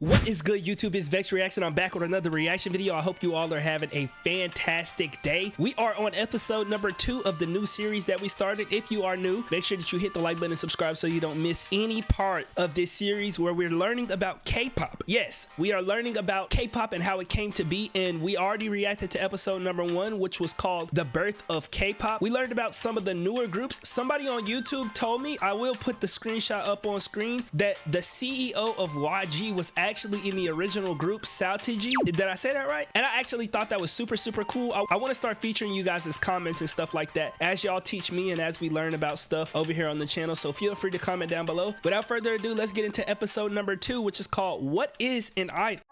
What is good, YouTube? It's Vex Reacts and I'm back with another reaction video. I hope you all are having a fantastic day. We are on episode number 2 of the new series that we started. If you are new, make sure that you hit the like button and subscribe so you don't miss any part of this series where we're learning about K-pop. Yes, we are learning about K-pop and how it came to be, and we already reacted to episode number 1, which was called The Birth of K-pop. We learned about some of the newer groups. Somebody on YouTube told me, I will put the screenshot up on screen, that the CEO of YG was actually in the original group Saotaiji. Did I say that right? And I actually thought that was super cool. I want to start featuring you guys' comments and stuff like that as y'all teach me and as we learn about stuff over here on the channel, so feel free to comment down below. Without further ado, let's get into episode number 2, which is called What is an Idol?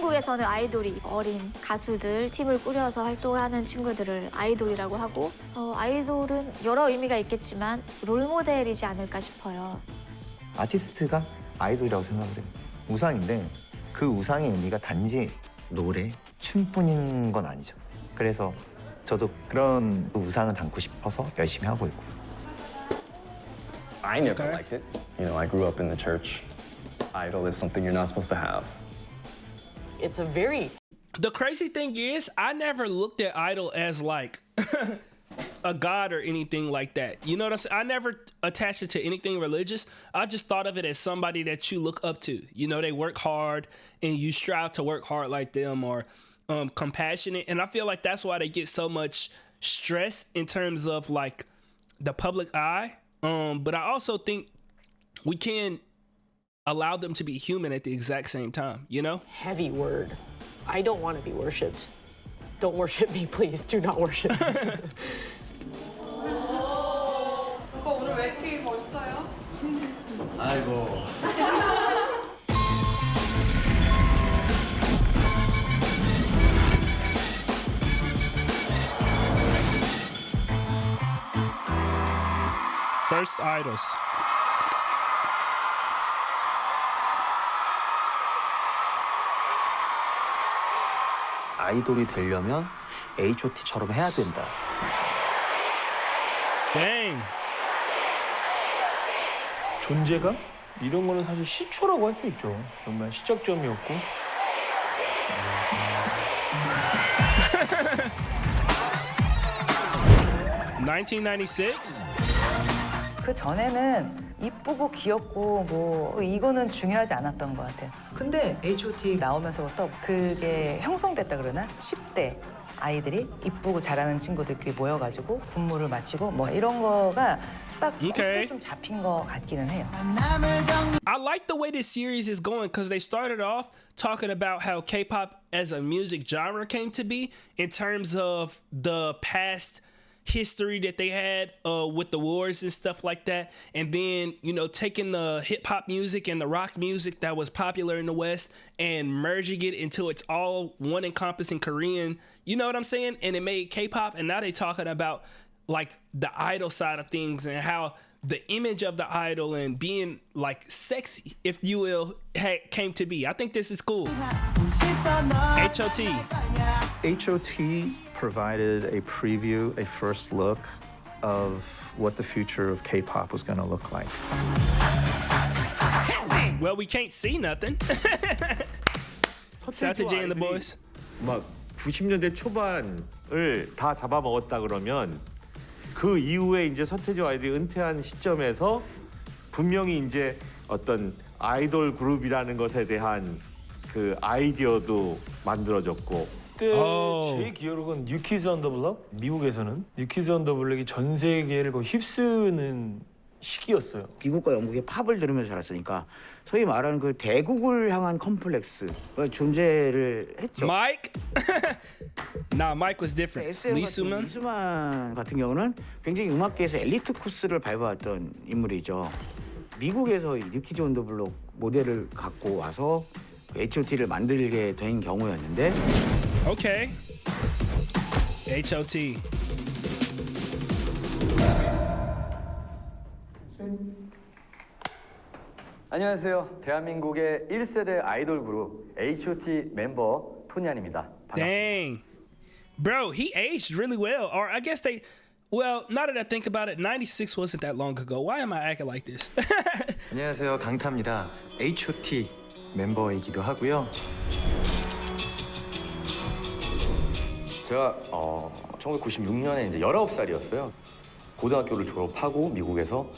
한국에서는 아이돌이 어린 가수들 팀을 꾸려서 활동하는 친구들을 아이돌이라고 하고, 아이돌은 여러 의미가 있겠지만 롤모델이지 않을까 싶어요. 아티스트가 아이돌이라고 생각을 해요. 우상인데 그 우상의 의미가 단지 노래, 춤뿐인 건 아니죠. 그래서 저도 그런 우상을 담고 싶어서 열심히 하고 있고. I never liked it. You know, I grew up in the church. Idol is something you're not supposed to have. It's a very... The crazy thing is, I never looked at Idol as like a god or anything like that. You know what I'm saying? I never attached it to anything religious. I just thought of it as somebody that you look up to. You know, they work hard and you strive to work hard like them, or compassionate. And I feel like that's why they get so much stress in terms of like the public eye. But I also think we can allow them to be human at the exact same time, you know? heavy word. I don't want to be worshipped. Don't worship me, please. Do not worship me. 오빠 오늘 왜 이렇게 멋있어요? 아이고. First Idols. 아이돌이 되려면 H.O.T처럼 해야 된다. Dang. 존재감? 이런 거는 사실 시초라고 할 수 있죠. 정말 시작점이었고. (1996) 그 전에는 이쁘고 귀엽고 뭐 이거는 중요하지 않았던 것 같아요. 근데 H.O.T 나오면서부터 그게 형성됐다 그러나? 10대 아이들이 이쁘고 잘하는 친구들끼리 모여가지고 군무를 마치고 뭐 이런 거가 딱 그때 좀 잡힌 것 같기는 해요. I like the way this series is going because they started off talking about how K-pop as a music genre came to be in terms of the past history that they had with the wars and stuff like that, and then, you know, taking the hip-hop music and the rock music that was popular in the West and merging it into its all one encompassing Korean, you know what I'm saying, and it made K-pop. And now they talking about like the idol side of things and how the image of the idol and being like sexy, if you will, came to be. I think this is cool. H.O.T. H.O.T. provided a preview, a first look of what the future of K-pop was going to look like. Well, we can't see nothing. Saotaiji and the boys. 막 90년대 초반을 다 잡아먹었다 그러면 그 이후에 이제 서태지 아이들이 은퇴한 시점에서 분명히 이제 어떤 아이돌 그룹이라는 것에 대한 그 아이디어도 만들어졌고. 그때 제 기억으로는 뉴키즈 온 더 블럭? 미국에서는 뉴키즈 온 더 블럭이 전 세계를 거의 휩쓰는 시기였어요. 미국과 영국의 팝을 들으면서 자랐으니까 소위 말하는 그 대국을 향한 컴플렉스가 존재를 했죠. Mike? Nah, Mike was different. 리수만? 리수만 같은 경우는 굉장히 음악계에서 엘리트 코스를 밟아왔던 인물이죠. 미국에서 이 뉴키즈 온 더 블럭 모델을 갖고 와서 H.O.T를 만들게 된 경우였는데. Okay. H.O.T. 안녕하세요. 대한민국의 1세대 아이돌 그룹 H.O.T 멤버 토니안입니다. 반갑습니다. Dang. Bro, he aged really well. Or I guess Well, now that I think about it, 96 wasn't that long ago. Why am I acting like this? 안녕하세요, 강타입니다. H.O.T 멤버이기도 하고요. 제가 1996년에 이제 19살이었어요. 고등학교를 졸업하고 미국에서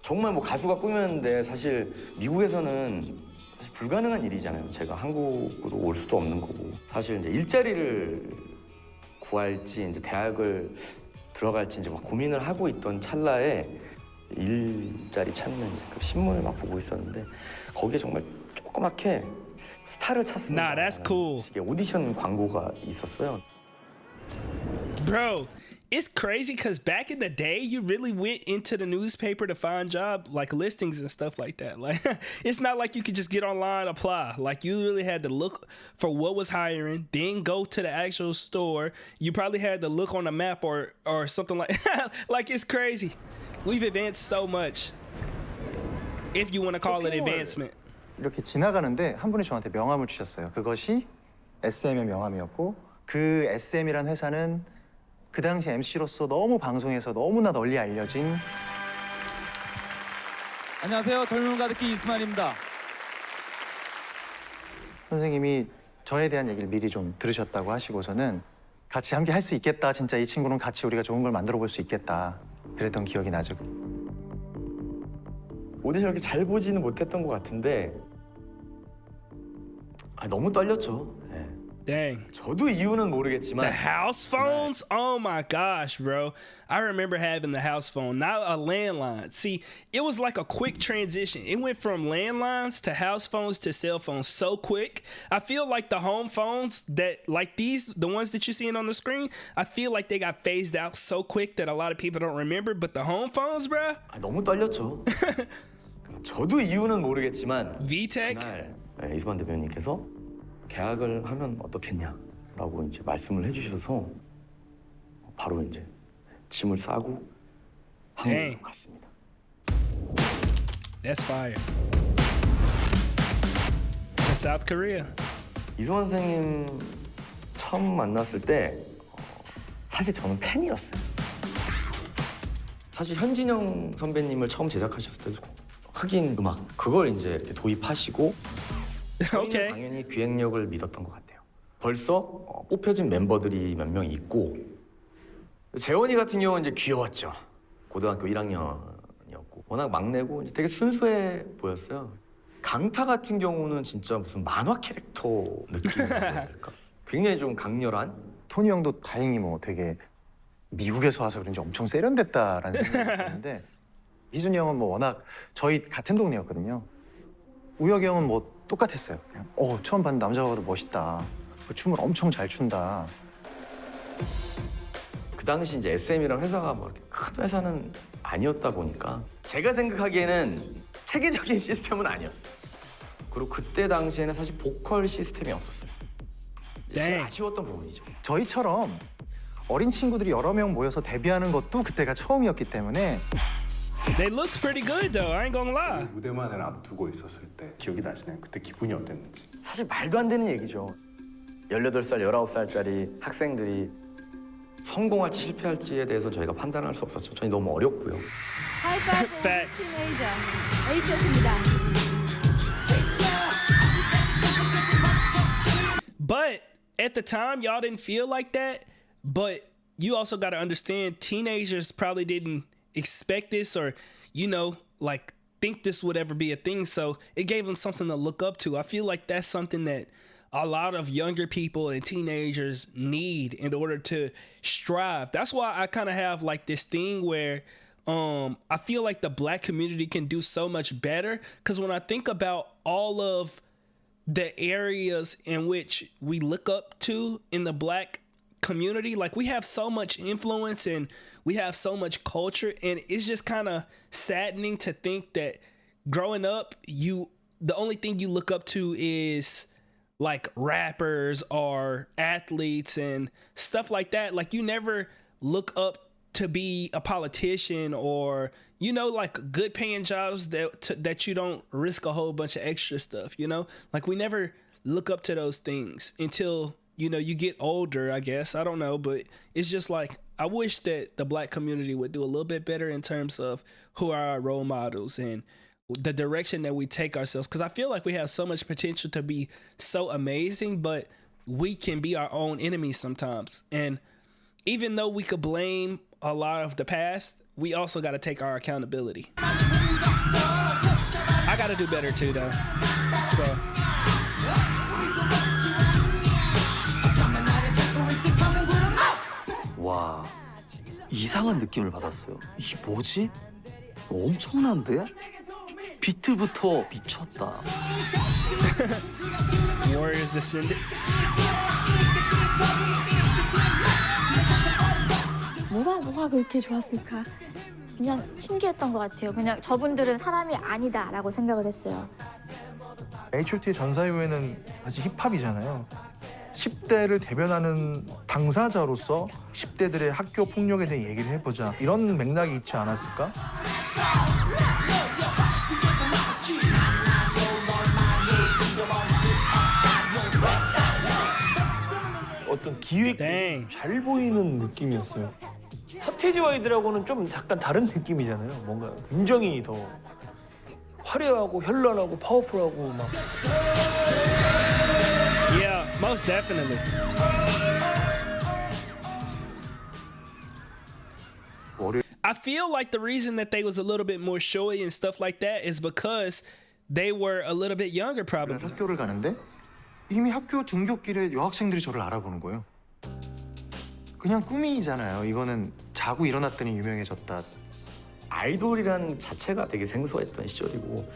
정말 뭐 가수가 꿈이었는데 사실 미국에서는 사실 불가능한 일이잖아요. 제가 한국으로 올 수도 없는 거고 사실 이제 일자리를 구할지 이제 대학을 들어갈지 이제 막 고민을 하고 있던 찰나에 일자리 찾는 그 신문을 막 보고 있었는데 거기에 정말 조그맣게 스타를 찾습니다. Nah, that's cool. 이게 오디션 광고가 있었어요. Bro, it's crazy because back in the day, you really went into the newspaper to find job like listings and stuff like that. Like, it's not like you could just get online, apply. Like, you really had to look for what was hiring, then go to the actual store. You probably had to look on a map or something like like it's crazy. We've advanced so much. If you want to call it advancement. 이렇게 지나가는데 한 분이 저한테 명함을 주셨어요. 그것이 SM의 명함이었고 그 SM이란 회사는 그 당시 MC로서 너무 방송에서 너무나 널리 알려진 안녕하세요. 젊은 가득히 이스만입니다. 선생님이 저에 대한 얘기를 미리 좀 들으셨다고 하시고서는 같이 함께 할 수 있겠다. 진짜 이 친구는 같이 우리가 좋은 걸 만들어 볼 수 있겠다. 그랬던 기억이 나죠. 오디션 이렇게 잘 보지는 못했던 것 같은데 너무 떨렸죠. 네. Dang. 저도 이유는 모르겠지만 The house phones? Oh my gosh, bro. I remember having the house phone, not a landline. See, it was like a quick transition. It went from landlines to house phones to cell phones so quick. I feel like the home phones that, like these, the ones that you're seeing on the screen, I feel like they got phased out so quick that a lot of people don't remember. But the home phones, bro? 너무 떨렸죠. 저도 이유는 모르겠지만 VTech? 그날 이수만 대표님께서 계약을 하면 어떻겠냐라고 이제 말씀을 해주셔서 바로 이제 짐을 싸고 한국으로 갔습니다. That's fire. To South Korea. 이수만 선생님 처음 만났을 때 사실 저는 팬이었어요. 사실 현진영 선배님을 처음 제작하셨을 때도 흑인 음악 그걸 이제 이렇게 도입하시고 저희는 당연히 기획력을 믿었던 것 같아요. 벌써 뽑혀진 멤버들이 몇 명 있고 재원이 같은 경우는 이제 귀여웠죠. 고등학교 1학년이었고 워낙 막내고 이제 되게 순수해 보였어요. 강타 같은 경우는 진짜 무슨 만화 캐릭터 느낌이랄까. 굉장히 좀 강렬한. 토니 형도 다행히 뭐 되게 미국에서 와서 그런지 엄청 세련됐다라는 생각이 있었는데 희준이 형은 뭐 워낙 저희 같은 동네였거든요. 우혁이 형은 뭐 똑같았어요. 그냥 처음 봤는 남자가 봐도 멋있다. 춤을 엄청 잘 춘다. 그 당시 이제 SM이라는 회사가 뭐 이렇게 큰 회사는 아니었다 보니까 제가 생각하기에는 체계적인 시스템은 아니었어요. 그리고 그때 당시에는 사실 보컬 시스템이 없었어요. 제일 아쉬웠던 부분이죠. 저희처럼 어린 친구들이 여러 명 모여서 데뷔하는 것도 그때가 처음이었기 때문에 They looked pretty good though. I ain't gonna lie. 무대만을 앞두고 있었을 때 기억이 나시나요? 그때 기분이 어땠는지. 사실 말도 안 되는 얘기죠. 18살, 19살짜리 학생들이 성공할지 실패할지에 대해서 저희가 판단할 수 없었죠. 저희 너무 어렸고요. Facts. H.O.T입니다. But at the time, y'all didn't feel like that. But you also got to understand, teenagers probably didn't expect this or, you know, like think this would ever be a thing. So it gave them something to look up to. I feel like that's something that a lot of younger people and teenagers need in order to strive. That's why I kind of have like this thing where I feel like the black community can do so much better. Because when I think about all of the areas in which we look up to in the black community, like we have so much influence and we have so much culture, and it's just kind of saddening to think that growing up, the only thing you look up to is like rappers or athletes and stuff like that. Like you never look up to be a politician or, you know, like good paying jobs that you don't risk a whole bunch of extra stuff, you know? Like we never look up to those things until, you know, you get older, I guess. I don't know, but it's just like I wish that the black community would do a little bit better in terms of who are our role models and the direction that we take ourselves. Because I feel like we have so much potential to be so amazing, but we can be our own enemies sometimes. And even though we could blame a lot of the past, we also got to take our accountability. I got to do better too, though. So. 와, 이상한 느낌을 받았어요. 이게 뭐지? 엄청난데? 비트부터 미쳤다. Warriors Descendant. 뭐가 그렇게 좋았을까? 그냥 신기했던 것 같아요. 그냥 저분들은 사람이 아니다라고 생각을 했어요. H.O.T 전사 이후에는 사실 힙합이잖아요. 10대를 대변하는 당사자로서 10대들의 학교 폭력에 대해 얘기를 해보자. 이런 맥락이 있지 않았을까? 어떤 기획이 잘 보이는 느낌이었어요. 서태지와 아이들하고는 좀 약간 다른 느낌이잖아요. 뭔가 굉장히 더 화려하고 현란하고 파워풀하고 막. Yeah, most definitely. I feel like the reason that they was a little bit more showy and stuff like that is because they were a little bit younger, probably. 학교를 가는데 이미 학교 등굣길에 여학생들이 저를 알아보는 거예요. 그냥 꿈이잖아요. 이거는 자고 일어났더니 유명해졌다. 아이돌이라는 자체가 되게 생소했던 시절이고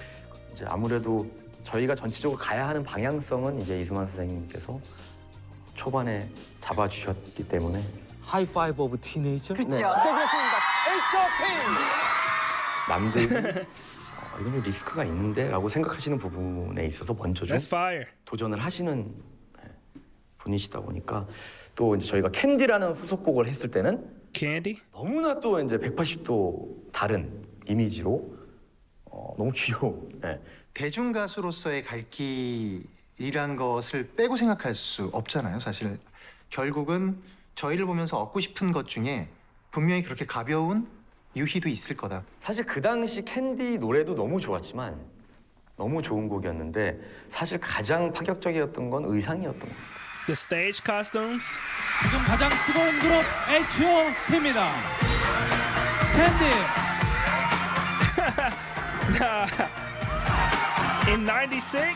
이제 아무래도 저희가 전체적으로 가야 하는 방향성은 이제 이수만 선생님께서 초반에 잡아주셨기 때문에 하이파이브 오브 티네이저? 그쵸. 네. 남들은 이거는 리스크가 있는데 라고 생각하시는 부분에 있어서 먼저 좀 도전을 하시는 분이시다 보니까 또 이제 저희가 캔디라는 후속곡을 했을 때는 캔디? 너무나 또 이제 180도 다른 이미지로 너무 귀여운 대중 가수로서의 갈 길이란 것을 빼고 생각할 수 없잖아요. 사실 결국은 저희를 보면서 얻고 싶은 것 중에 분명히 그렇게 가벼운 유희도 있을 거다. 사실 그 당시 캔디 노래도 너무 좋았지만 너무 좋은 곡이었는데 사실 가장 파격적이었던 건 의상이었던 것 같아요. The stage costumes. 지금 가장 뜨거운 그룹 H.O.T입니다. 캔디. In 96?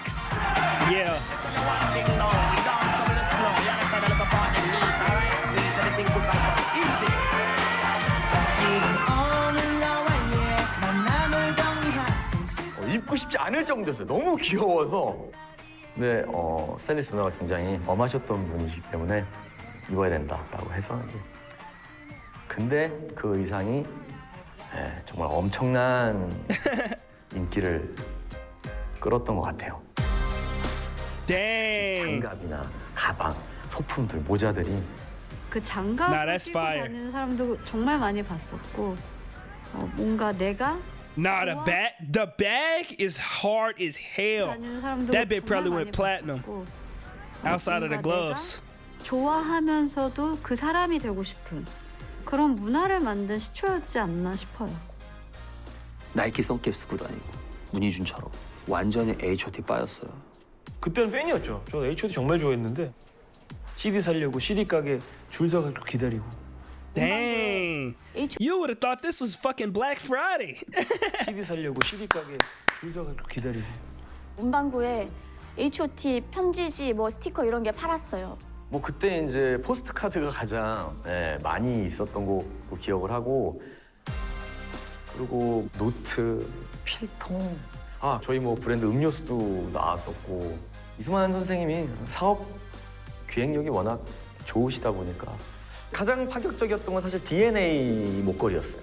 Yeah. '입고 싶지 않을 정도였어요. 너무 귀여워서. 네, 스타일리스트 누나가 굉장히 엄하셨던 분이시기 때문에 입어야 된다라고 해서 근데 그 의상이 정말 엄청난 인기를 끌었던 것 같아요. 장갑이나 가방, 소품들, 모자들이 그 장갑을 끼고 다니는 사람도 정말 많이 봤었고 뭔가 내가 Nah, the bag is hard as hell. That bit probably went platinum. Outside of the gloves. 좋아하면서도 그 사람이 되고 싶은 그런 문화를 만든 시초였지 않나 싶어요. 나이키 선캡 쓰고 다니고 문희준처럼 완전히 H.O.T 빠였어요. 그때는 팬이었죠. 저 H.O.T 정말 좋아했는데 CD 사려고 CD 가게 줄 서가지고 기다리고. Dang. You would have thought this was fucking Black Friday. CD 사려고 CD 가게 줄 서가지고 기다리고. 문방구에 H.O.T 편지지 뭐 스티커 이런 게 팔았어요. 뭐 그때 이제 포스트 카드가 가장 많이 있었던 거 기억을 하고 그리고 노트, 필통 저희 뭐 브랜드 음료수도 나왔었고 이수만 선생님이 사업 기획력이 워낙 좋으시다 보니까 가장 파격적이었던 건 사실 DNA 목걸이였어요.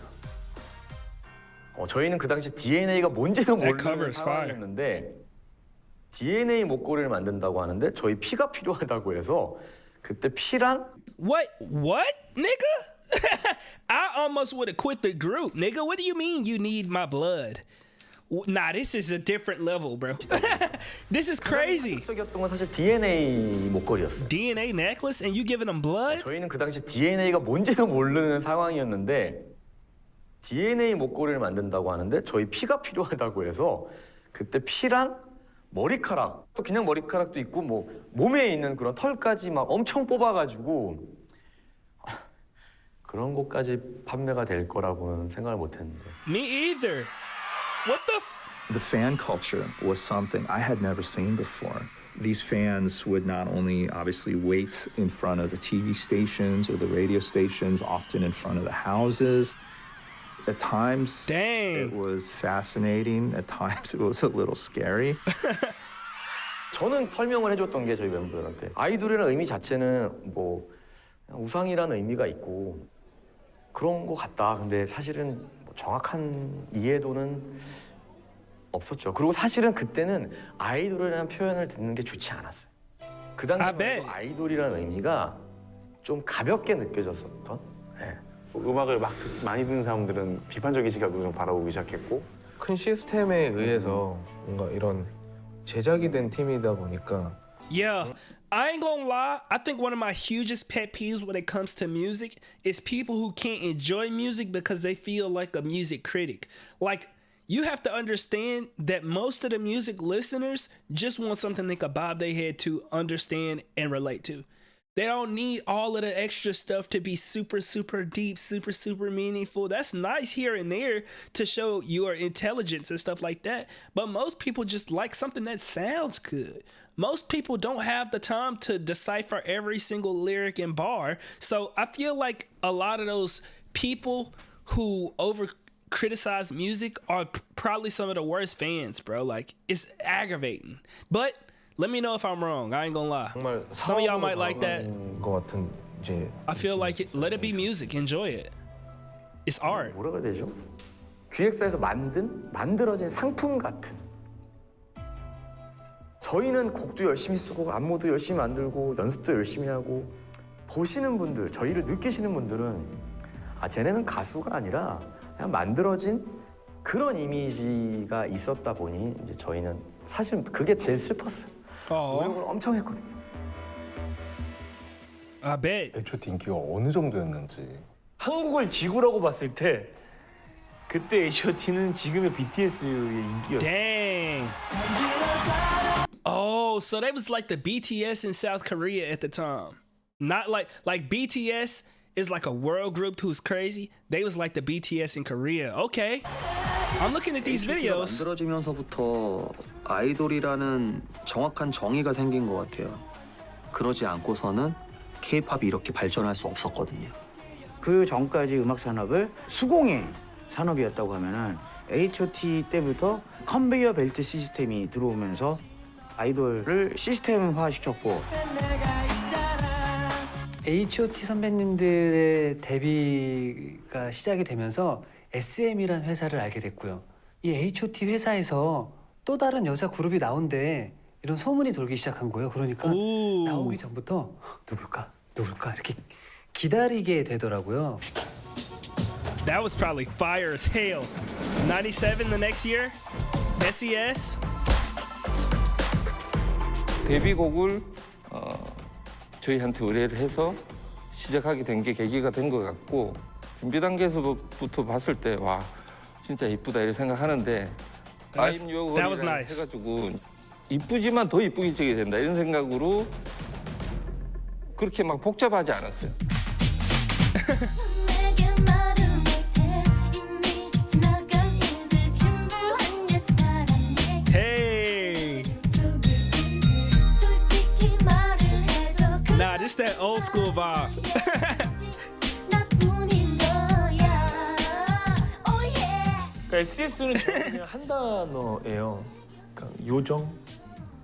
저희는 그 당시 DNA가 뭔지도 모르는 상황이었는데 DNA 목걸이를 만든다고 하는데 저희 피가 필요하다고 해서 그때 피랑 What, nigga? I almost would have quit the group, nigga. What do you mean you need my blood? Nah, this is a different level, bro. This is crazy. 적이었던 건 사실 DNA 목걸이였어요. DNA necklace and you giving them blood? 저희는 그 당시 DNA가 뭔지도 모르는 상황이었는데 DNA 목걸이를 만든다고 하는데 저희 피가 필요하다고 해서 그때 피랑 머리카락, 또 그냥 머리카락도 있고 뭐 몸에 있는 그런 털까지 막 엄청 뽑아가지고 그런 것까지 판매가 될 거라고는 생각을 못했는데. Me either. What the? The fan culture was something I had never seen before. These fans would not only obviously wait in front of the TV stations or the radio stations, often in front of the houses. At times, it was fascinating. At times, it was a little scary. 저는 설명을 해줬던 게 저희 멤버들한테 아이돌이라는 의미 자체는 뭐 그냥 우상이라는 의미가 있고 그런 것 같다. 근데 사실은 뭐 정확한 이해도는 없었죠. 그리고 사실은 그때는 아이돌이라는 표현을 듣는 게 좋지 않았어요. 그 당시만 해도 아이돌이라는 의미가 좀 가볍게 느껴졌었던. 네. 음악을 막 많이 듣는 사람들은 비판적인 시각으로 좀 바라보기 시작했고 큰 시스템에 의해서 뭔가 이런 제작이 된 팀이다 보니까 Yeah, I ain't gonna lie. I think one of my hugest pet peeves when it comes to music is people who can't enjoy music because they feel like a music critic. Like, you have to understand that most of the music listeners just want something they can bob their head to, understand, and relate to. They don't need all of the extra stuff to be super, super deep, super, super meaningful. That's nice here and there to show your intelligence and stuff like that. But most people just like something that sounds good. Most people don't have the time to decipher every single lyric and bar. So I feel like a lot of those people who over criticize music are probably some of the worst fans, bro. Like, it's aggravating. But let me know if I'm wrong. I ain't gonna lie. Some of y'all might like that. I feel like it. Let it be music. Enjoy it. It's art. 뭐라고 해야 되죠? 기획사에서 만들어진 상품 같은. 저희는 곡도 열심히 쓰고 안무도 열심히 만들고 연습도 열심히 하고 보시는 분들, 저희를 느끼시는 분들은 아 쟤네는 가수가 아니라 그냥 만들어진 그런 이미지가 있었다 보니 이제 저희는 사실 그게 제일 슬펐어요. 노력을 엄청 했거든요. I bet. H.O.T 인기가 어느 정도였는지. 한국을 지구라고 봤을 때 그때 H.O.T는 지금의 BTS의 인기였어요. Dang. Oh, so they was like the BTS in South Korea at the time. Not like BTS is like a world group who's crazy. They was like the BTS in Korea. Okay. I'm looking at these videos. 만들어지면서부터 아이돌이라는 정확한 정의가 생긴 것 같아요. 그러지 않고서는 K-팝이 이렇게 발전할 수 없었거든요. 그 전까지 음악 산업을 수공예 산업이었다고 하면은 H.O.T 때부터 컨베이어 벨트 시스템이 들어오면서 아이돌을 시스템화시켰고 H.O.T 선배님들의 데뷔가 시작이 되면서 SM이라는 회사를 알게 됐고요. 이 H.O.T 회사에서 또 다른 여자 그룹이 나온대 이런 소문이 돌기 시작한 거예요. 그러니까 나오기 전부터 누굴까 이렇게 기다리게 되더라고요. That was probably fire as hell. 97 the next year? SES? 데뷔곡을 저희한테 의뢰를 해서 시작하게 된 게 계기가 된 것 같고 준비 단계에서부터 봤을 때 와 진짜 이쁘다 이렇게 생각하는데 I'm Your Girl이라고 해가지고 이쁘지만 더 이쁘게 찍게 된다 이런 생각으로 그렇게 막 복잡하지 않았어요. Nah, this that old school vibe. 그러니까 SES는 그냥 한 단어예요. 그러니까 요정.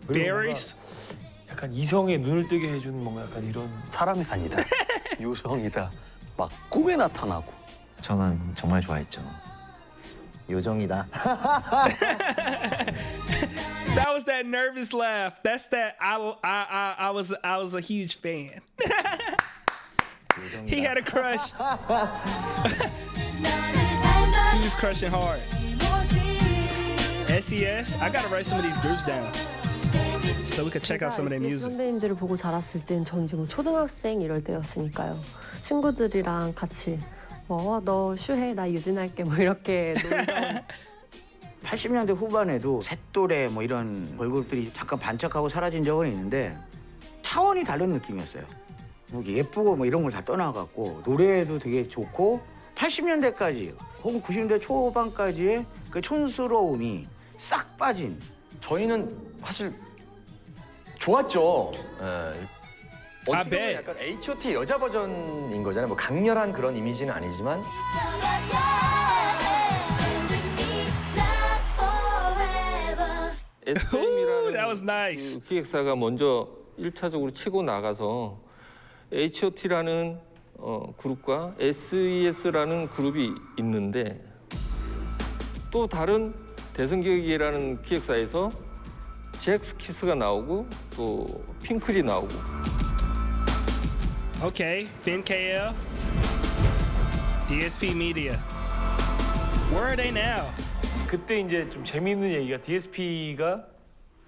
Berries. 약간 이성의 눈을 뜨게 해주는 뭔가 약간 이런 사람이 아니다. 요정이다. 막 꿈에 나타나고. 저는 정말 좋아했죠. 요정이다. That was that nervous laugh. That's that I was a huge fan. He had a crush. He was crushing hard. SES. I gotta write some of these groups down so we could check out some of their music. 선배님들을 보고 자랐을 땐 전 지금 초등학생 이럴 때였으니까요. 친구들이랑 같이 너 슈해 나 유진할게 뭐 이렇게 놀던 80년대 후반에도 셋도레 뭐 이런 걸그룹들이 잠깐 반짝하고 사라진 적은 있는데 차원이 다른 느낌이었어요. 뭐 예쁘고 뭐 이런 걸 다 떠나갖고 노래도 되게 좋고 80년대까지 혹은 90년대 초반까지의 그 촌스러움이 싹 빠진. 저희는 사실 좋았죠. 어떻게 보면 약간 H.O.T 여자 버전인 거잖아요. 뭐 강렬한 그런 이미지는 아니지만. SM이라는 그 기획사가 먼저 1차적으로 치고 나가서 H.O.T라는 그룹과 SES라는 그룹이 있는데 또 다른 대성기획이라는 기획사에서 잭스키스가 나오고 또 핑클이 나오고. Okay, Finn KL, DSP Media. Where are they now? 그때 이제 좀 재미있는 얘기가 DSP가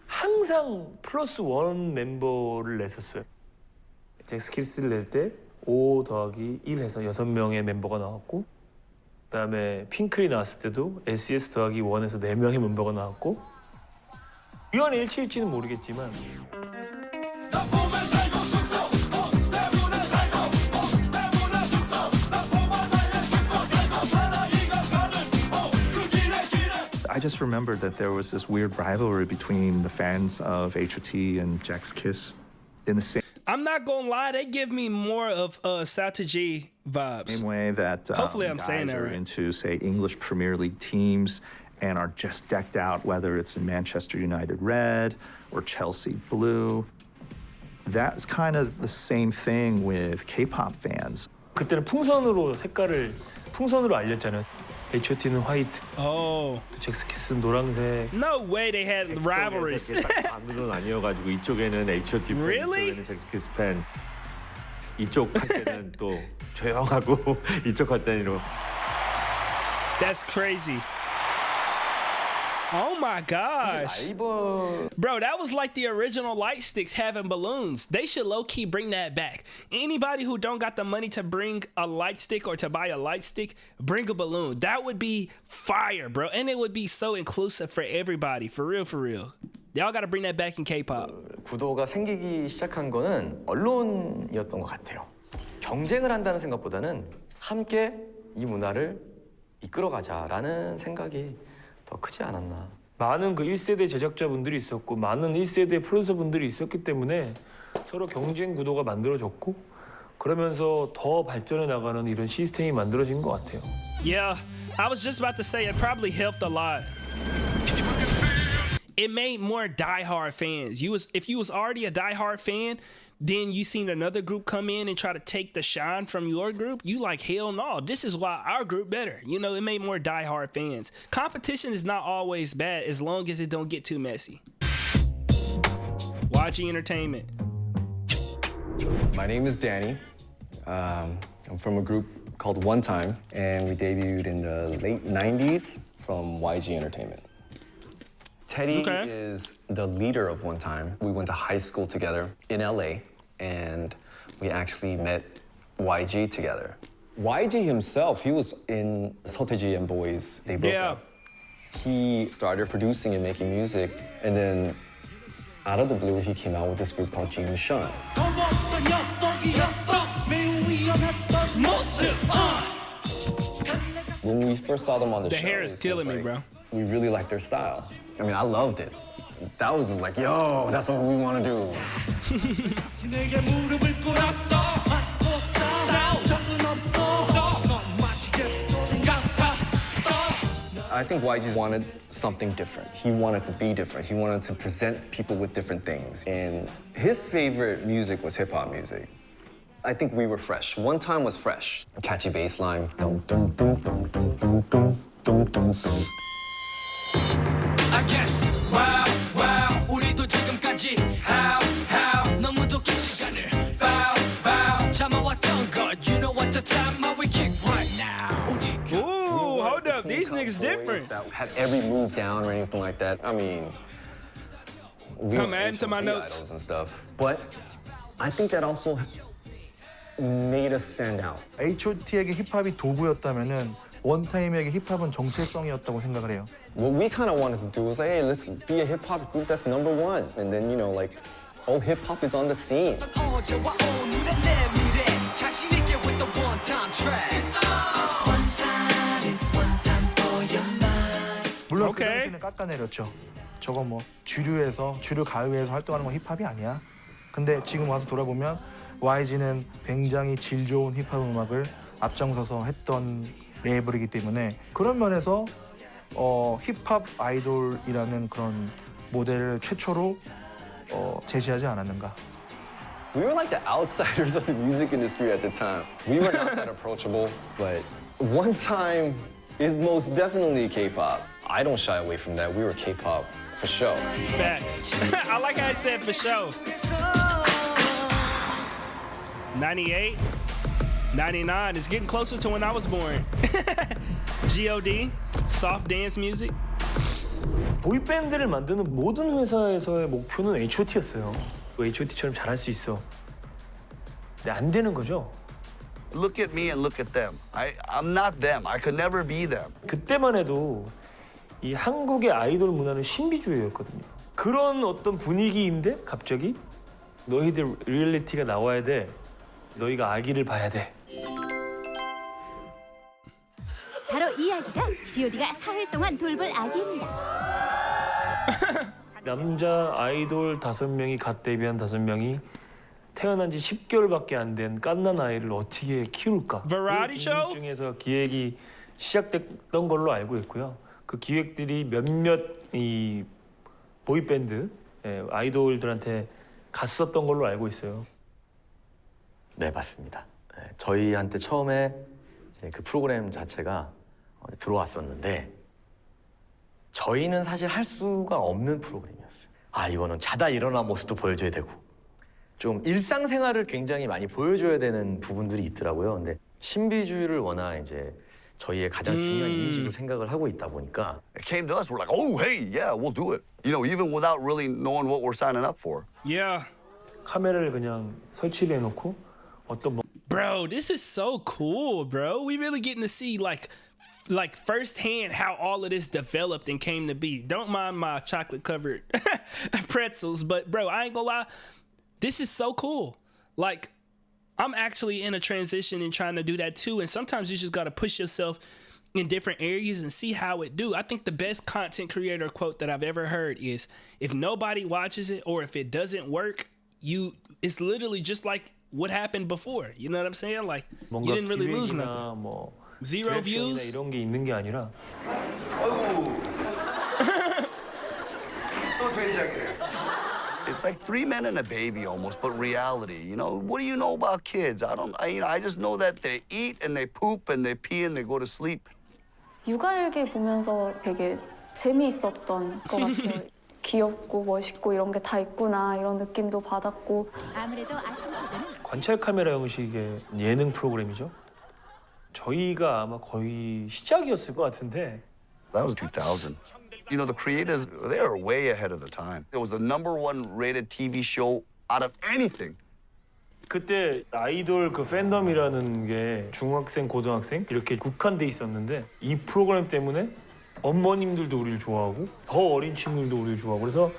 항상 플러스 원 멤버를 냈었어요. 잭스키스를 낼 때 5 더하기 1 해서 6명의 멤버가 나왔고 그다음에 핑클이 나왔을 때도 SES 더하기 1에서 4명의 멤버가 나왔고 위안의 일치일지는 모르겠지만 I just remembered that there was this weird rivalry between the fans of H.O.T. and Jack's Kiss in the same I'm not gonna lie, they give me more of Sata G vibes. same way that Hopefully I'm guys saying that are right. into, say, English Premier League teams and are just decked out, whether it's in Manchester United red or Chelsea blue. That's kind of the same thing with K-pop fans. 그때는 풍선으로 알렸잖아요. H.O.T는 화이트, 또 잭스키스는 노란색. No way they had rivalries. 아무런 아니어가지고 이쪽에는 H.O.T 팬, Really? 이쪽에는 잭스키스 팬. 이쪽 할 때는 또 조용하고 이쪽 할 때는 That's crazy. Oh my gosh. Bro, that was like the original light sticks having balloons. They should low-key bring that back. Anybody who don't got the money to bring a light stick or to buy a light stick, bring a balloon. That would be fire, bro. And it would be so inclusive for everybody. For real, for real. Y'all got to bring that back in K-pop. 구도가 생기기 시작한 거는 언론이었던 것 같아요. 경쟁을 한다는 생각보다는 함께 이 문화를 이끌어가자라는 생각이 더 크지 않았나. 많은 그 1세대 제작자분들이 있었고 많은 1세대 프로듀서분들이 있었기 때문에 서로 경쟁 구도가 만들어졌고 그러면서 더 발전해 나가는 이런 시스템이 만들어진 것 같아요. Yeah, I was just about to say it probably helped a lot. It made more diehard fans. If you was already a diehard fan, then you seen another group come in and try to take the shine from your group, you like, hell no, this is why our group better. You know, it made more diehard fans. Competition is not always bad as long as it don't get too messy. YG Entertainment. My name is Danny. I'm from a group called One Time, and we debuted in the late 90s from YG Entertainment. Teddy is the leader of One Time. We went to high school together in LA, and we actually met YG together. YG himself, he was in Sotaji and Boys. They broke up. He started producing and making music, and then out of the blue, he came out with this group called Jinu Shun. When we first saw them on the show, hair is killing me, bro. We really liked their style. I mean, I loved it. That was like, yo, that's what we want to do. I think YG wanted something different. He wanted to be different. He wanted to present people with different things. And his favorite music was hip-hop music. I think we were fresh. One Time was fresh. A catchy bass line. Dum, dum, dum, dum, dum, dum, dum, dum, dum, dum. I guess wow wow 우리도 지금까지 how 너무도 긴 시간을 vow 참아왔던 것 you know what the time how we kick right now Ooh, hold up. These niggas different. That had every move down or anything like that. I mean, we I'm were adding to my HOT notes. idols and stuff. But I think that also made us stand out. H.O.T에게 힙합이 도구였다면은 원타임에게 힙합은 정체성이었다고 생각을 해요. What we kind of wanted to do was like, hey, let's be a hip hop group that's number one, and then you know, like, oh, hip hop is on the scene. 물론 그 당시에는 깎아내렸죠. 저거 뭐 주류에서 주류 가요에서 활동하는 건 힙합이 아니야. 근데 지금 와서 돌아보면 YG는 굉장히 질 좋은 힙합 음악을 앞장서서 했던 레이블이기 때문에 그런 면에서 힙합 아이돌이라는 그런 모델을 최초로 제시하지 않았는가. We were like the outsiders of the music industry at the time. We were not that approachable, but one time is most definitely K-pop. I don't shy away from that. We were K-pop for sure. Facts. I like how I said for sure. 98, 99. It's getting closer to when I was born. G.O.D. Soft dance music. 보이밴드를 만드는 모든 회사에서의 목표는 H.O.T였어요. H.O.T처럼 잘할 수 있어. 근데 안 되는 거죠. Look at me and look at them. I'm not them. I could never be them. 그때만 해도 이 한국의 아이돌 문화는 신비주의였거든요. 그런 어떤 분위기인데 갑자기 너희들 리얼리티가 나와야 돼. 너희가 아기를 봐야 돼. 바로 이 아기가 G.O.D가 사흘 동안 돌볼 아기입니다. 남자 아이돌 5명이 갓 데뷔한 5명이 태어난 지 10개월밖에 안 된 갓난 아이를 어떻게 키울까? Variety show? 중에서 기획이 시작됐던 걸로 알고 있고요. 그 기획들이 몇몇 이 보이밴드 아이돌들한테 갔었던 걸로 알고 있어요. 네, 맞습니다. 저희한테 처음에 그 프로그램 자체가 들어왔었는데 저희는 사실 할 수가 없는 프로그램이었어요. 아, 이거는 자다 일어나 모습도 보여줘야 되고 좀 일상생활을 굉장히 많이 보여줘야 되는 부분들이 있더라고요. 근데 신비주의를 워낙 이제 저희의 가장 중요한 이미지로 생각을 하고 있다 보니까 It came to us. We're like, oh, hey, yeah, we'll do it. You know, even without really knowing what we're signing up for. Yeah. 카메라를 그냥 설치를 해놓고 어떤 Bro, this is so cool, bro. We really getting to see like firsthand how all of this developed and came to be. Don't mind my chocolate covered pretzels, but bro, I ain't gonna lie. This is so cool. Like, I'm actually in a transition and trying to do that too. And sometimes you just got to push yourself in different areas and see how it do. I think the best content creator quote that I've ever heard is, if nobody watches it or if it doesn't work, it's literally just like what happened before. You know what I'm saying? Like, you didn't really lose nothing. 뭐 Zero views. 이런 게 있는 게 아니라. 또 된장이래. It's like 3 men and a baby almost, but reality. You know, what do you know about kids? I just know that they eat and they poop and they pee and they go to sleep. 육아일기 보면서 되게 재미있었던 것 같아요. 귀엽고 멋있고 이런 게 다 있구나 이런 느낌도 받았고. 아무래도 아침 주제는 관찰 카메라 형식의 예능 프로그램이죠. 저희가 아마 거의 시작이었을 것 같은데. That was 2000. You know, the creators, they were way ahead of the time. It was the #1 rated TV show out of anything. 그때 아이돌 그 팬덤이라는 게 중학생, 고등학생 이렇게 국한돼 있었는데 이 프로그램 때문에 어머님들도 우리를 좋아하고 더 어린 친구들도 우리를 좋아하고 그래서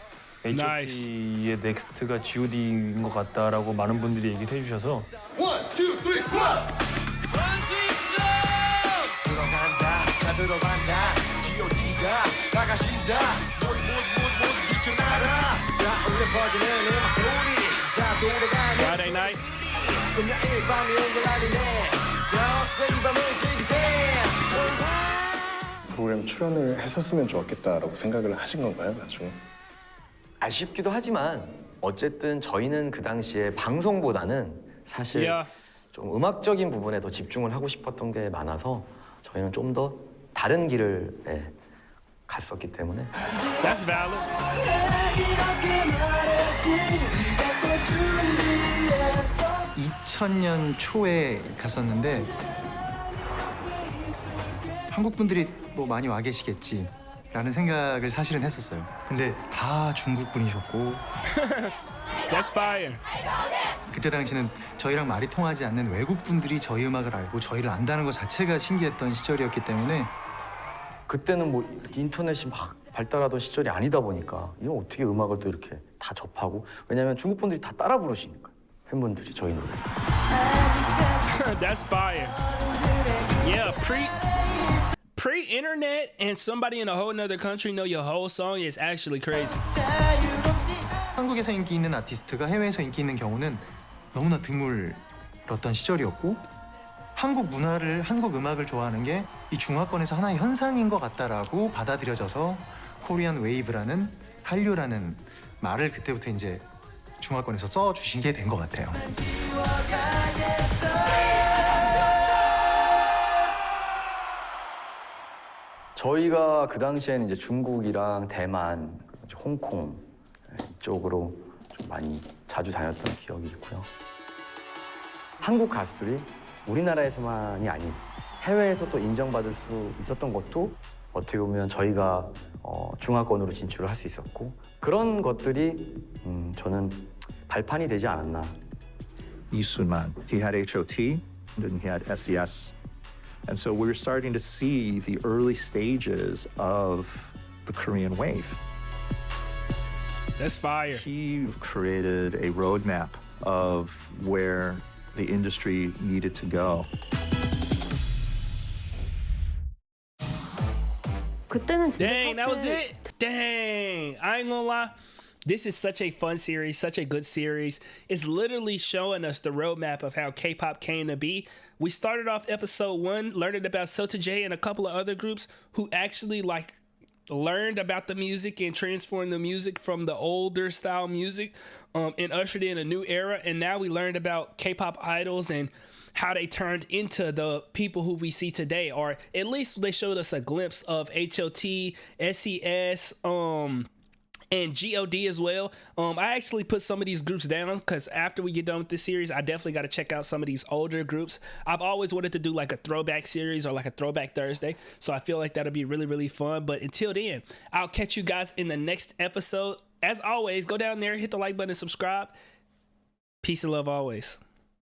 H.O.T의 넥스트가 G.O.D인 것 같다라고 많은 분들이 얘기를 해주셔서 1, 2, 3, 1! 들어간다, 다 들어간다. G.O.D가 나가신다. 모두 비켜나라. 자, 울려 퍼지는 음악 소리. 자, 돌아가는 Friday night. 그냥 일밤이 온 걸 아니네. 자, 이 밤을 즐기세. 프로그램 출연을 했었으면 좋았겠다라고 생각을 하신 건가요, 나중에? 아쉽기도 하지만 어쨌든 저희는 그 당시에 방송보다는 사실 좀 음악적인 부분에 더 집중을 하고 싶었던 게 많아서 저희는 좀 더 다른 길을 갔었기 때문에. That's valid. 2000년 초에 갔었는데 한국 분들이 뭐 많이 와 계시겠지라는 생각을 사실은 했었어요. 근데 다 중국 분이셨고. That's fire. 그때 당시는 저희랑 말이 통하지 않는 외국 분들이 저희 음악을 알고 저희를 안다는 것 자체가 신기했던 시절이었기 때문에 그때는 뭐 이렇게 인터넷이 막 발달하던 시절이 아니다 보니까 이거 어떻게 음악을 또 이렇게 다 접하고 왜냐면 중국 분들이 다 따라 부르시니까 팬분들이 저희 노래. That's fire. Yeah, pre-internet and somebody in a whole nother country know your whole song is actually crazy. 한국에서 인기 있는 아티스트가 해외에서 인기 있는 경우는 너무나 드물었던 시절이었고 한국 문화를, 한국 음악을 좋아하는 게 이 중화권에서 하나의 현상인 것 같다라고 받아들여져서 코리안 웨이브라는 한류라는 말을 그때부터 이제 중화권에서 써주시게 된 것 같아요. 저희가 그 당시에는 이제 중국이랑 대만, 홍콩 이쪽으로 좀 많이 자주 다녔던 기억이 있고요. 한국 가수들이 우리나라에서만이 아닌 해외에서 또 인정받을 수 있었던 것도 어떻게 보면 저희가 중화권으로 진출을 할 수 있었고 그런 것들이 저는 발판이 되지 않았나. 이순만, he had HOT, and he had SES. And so we're starting to see the early stages of the Korean wave. That's fire. He created a roadmap of where the industry needed to go. 그때는 진짜 Dang, that was 사실 it. Dang, I ain't gonna lie. This is such a fun series, such a good series. It's literally showing us the roadmap of how K-pop came to be. We started off episode 1 learning about Sota J and a couple of other groups who actually learned about the music and transformed the music from the older style music and ushered in a new era. And now we learned about K-pop idols and how they turned into the people who we see today, or at least they showed us a glimpse of HOT, SES, and G.O.D. as well. I actually put some of these groups down because after we get done with this series, I definitely got to check out some of these older groups. I've always wanted to do like a throwback series or like a throwback Thursday, so I feel like that'll be really, really fun. But until then, I'll catch you guys in the next episode. As always, go down there, hit the like button, and subscribe. Peace and love always.